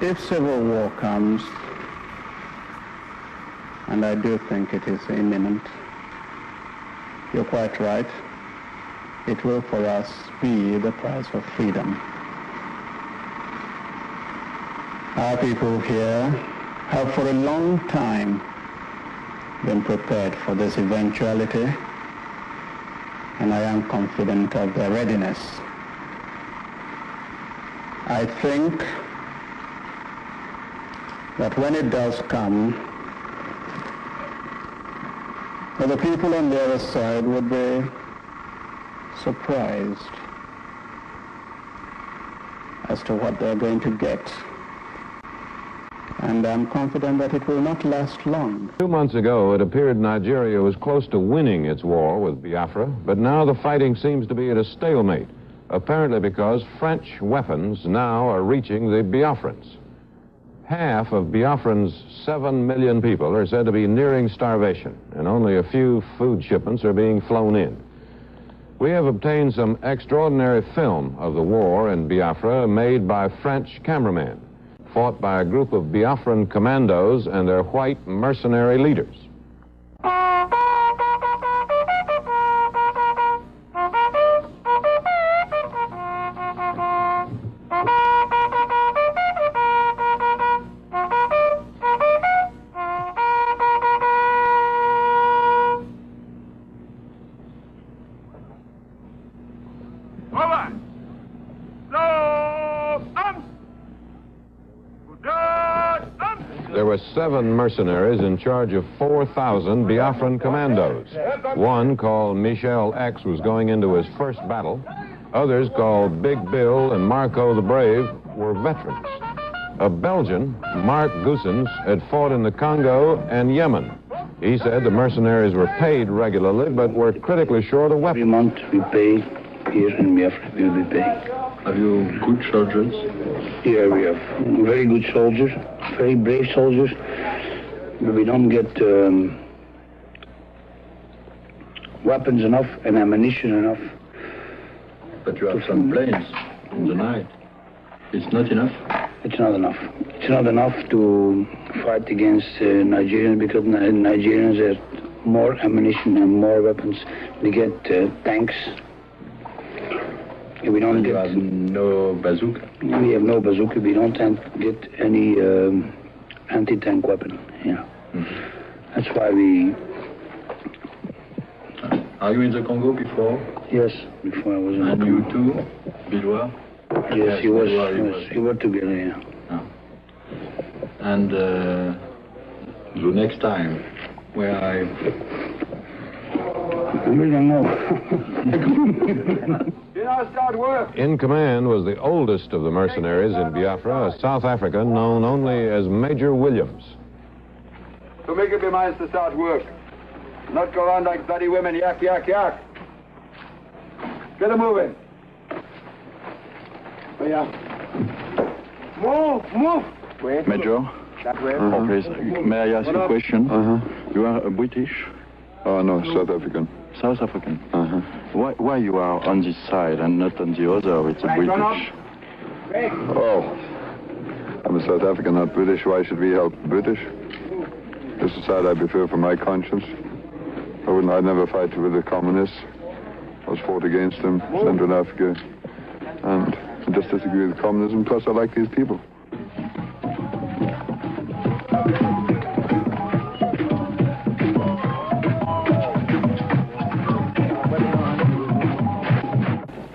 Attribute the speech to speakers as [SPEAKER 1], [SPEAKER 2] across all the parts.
[SPEAKER 1] if civil war comes, and I do think it is imminent, you're quite right, it will for us be the price of freedom. Our people here have for a long time been prepared for this eventuality, and I am confident of their readiness. I think that when it does come, that the people on the other side would be surprised as to what they're going to get. And I'm confident that it will not last long.
[SPEAKER 2] 2 months ago, it appeared Nigeria was close to winning its war with Biafra, but now the fighting seems to be at a stalemate, apparently because French weapons now are reaching the Biafrans. Half of Biafran's 7 million people are said to be nearing starvation, and only a few food shipments are being flown in. We have obtained some extraordinary film of the war in Biafra made by French cameramen, fought by a group of Biafran commandos and their white mercenary leaders. There were 7 mercenaries in charge of 4,000 Biafran commandos. One, called Michel X, was going into his first battle. Others, called Big Bill and Marco the Brave, were veterans. A Belgian, Mark Goossens, had fought in the Congo and Yemen. He said the mercenaries were paid regularly, but were critically short of weapons.
[SPEAKER 3] Every month we pay here in Biafra, we will be paying.
[SPEAKER 4] Have you good soldiers?
[SPEAKER 3] Yeah, we have very good soldiers, very brave soldiers, but we don't get weapons enough and ammunition enough.
[SPEAKER 4] But you have some planes in the night. It's not enough?
[SPEAKER 3] It's not enough. It's not enough to fight against Nigerians, because Nigerians have more ammunition and more weapons. They get tanks. We don't
[SPEAKER 4] get... You have no bazooka?
[SPEAKER 3] We have no bazooka. We don't get any anti-tank weapon. Yeah. Mm-hmm. That's why we...
[SPEAKER 4] Are you in the Congo before?
[SPEAKER 3] Yes, before I was in the Congo.
[SPEAKER 4] And you too, Bilwa?
[SPEAKER 3] Yes, he was. We were together, yeah.
[SPEAKER 4] Oh. And the next time, where I
[SPEAKER 3] really don't know.
[SPEAKER 2] In command was the oldest of the mercenaries in Biafra, a South African known only as Major Williams.
[SPEAKER 5] So make up your minds to start work. Not go around like bloody women, yak, yak, yak. Get them moving. Oh, yeah. Move! Wait.
[SPEAKER 4] Major, please, may I ask you a question? You are a British?
[SPEAKER 6] Oh, no, South African.
[SPEAKER 4] South African? Why you are on this side and not on the other? It's a British.
[SPEAKER 6] Oh, I'm a South African, not British. Why should we help the British? This is the side I prefer for my conscience. I'd never fight with the communists. I was fought against them, Central Africa, and I just disagree with communism. Plus, I like these people.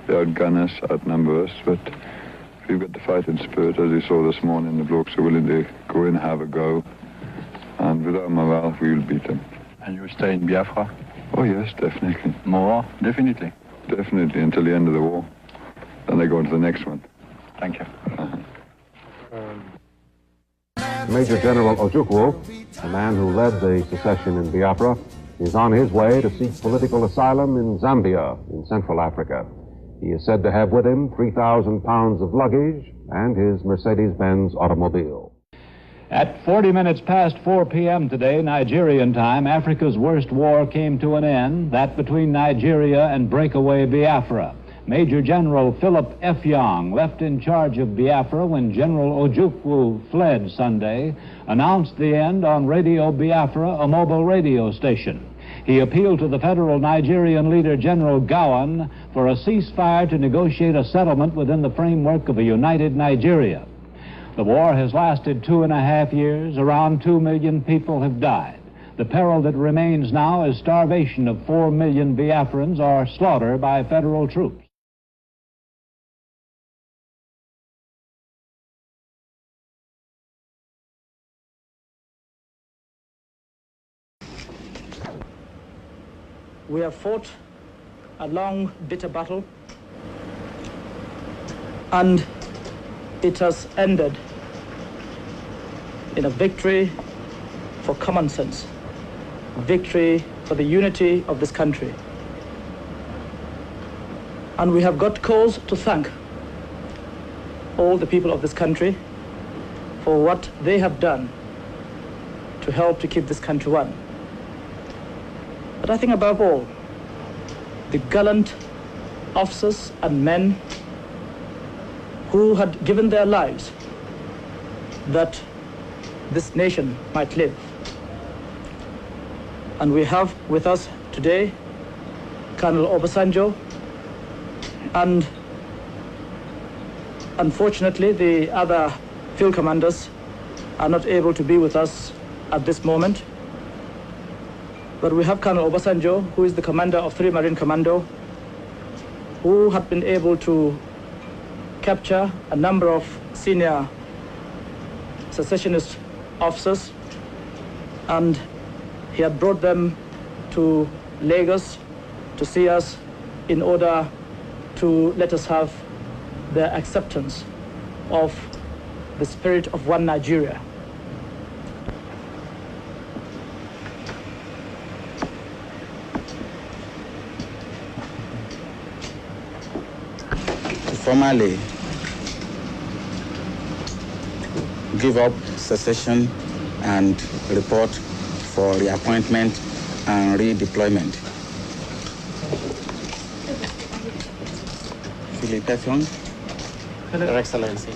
[SPEAKER 6] They outgun us, outnumber us, but we've got the fighting spirit, as you saw this morning. The blokes are willing to go in and have a go, and with our morale, we will beat them.
[SPEAKER 4] And you stay in Biafra?
[SPEAKER 6] Oh, yes, definitely.
[SPEAKER 4] More? Definitely?
[SPEAKER 6] Definitely, until the end of the war. Then they go into the next one.
[SPEAKER 4] Thank you.
[SPEAKER 2] Major General Ojukwu, the man who led the secession in Biafra, is on his way to seek political asylum in Zambia, in Central Africa. He is said to have with him 3,000 pounds of luggage and his Mercedes-Benz automobile.
[SPEAKER 7] At 40 minutes past 4 p.m. today, Nigerian time, Africa's worst war came to an end, that between Nigeria and breakaway Biafra. Major General Philip F. Young, left in charge of Biafra when General Ojukwu fled Sunday, announced the end on Radio Biafra, a mobile radio station. He appealed to the federal Nigerian leader, General Gowan, for a ceasefire to negotiate a settlement within the framework of a united Nigeria. The war has lasted 2.5 years. Around 2 million people have died. The peril that remains now is starvation of 4 million Biafrans or slaughter by federal troops.
[SPEAKER 8] We have fought a long, bitter battle, and it has ended in a victory for common sense, a victory for the unity of this country. And we have got cause to thank all the people of this country for what they have done to help to keep this country one. But I think above all, the gallant officers and men who had given their lives that this nation might live. And we have with us today Colonel Obasanjo, and unfortunately the other field commanders are not able to be with us at this moment. But we have Colonel Obasanjo, who is the commander of 3 Marine Commando, who had been able to capture a number of senior secessionist officers, and he had brought them to Lagos to see us in order to let us have their acceptance of the spirit of one Nigeria.
[SPEAKER 9] Formally give up secession and report for reappointment and redeployment. Philip Effiong.
[SPEAKER 10] Your Excellency.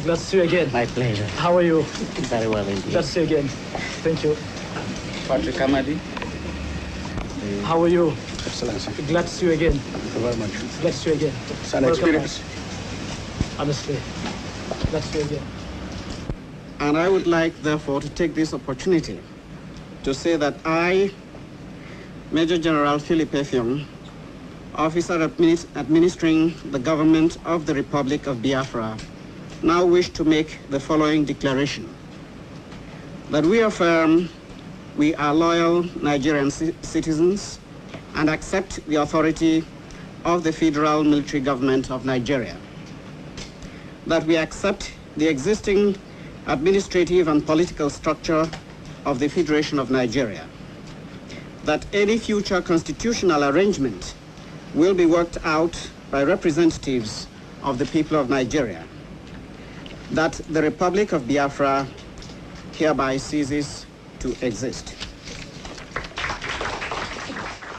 [SPEAKER 8] Glad to see you again.
[SPEAKER 10] My pleasure.
[SPEAKER 8] How are you?
[SPEAKER 10] Very well indeed.
[SPEAKER 8] Glad to see you again. Thank you.
[SPEAKER 9] Patrick Amadi.
[SPEAKER 8] How are you?
[SPEAKER 9] Excellency.
[SPEAKER 8] Glad to see you again.
[SPEAKER 9] Thank you very much.
[SPEAKER 8] Glad to see you again.
[SPEAKER 9] It's an experience.
[SPEAKER 8] Honestly, glad to see you again.
[SPEAKER 10] And I would like, therefore, to take this opportunity to say that I, Major General Philip Effiong, officer administering the government of the Republic of Biafra, now wish to make the following declaration. That we affirm we are loyal Nigerian citizens and accept the authority of the federal military government of Nigeria. That we accept the existing administrative and political structure of the Federation of Nigeria. That any future constitutional arrangement will be worked out by representatives of the people of Nigeria. That the Republic of Biafra hereby ceases to exist.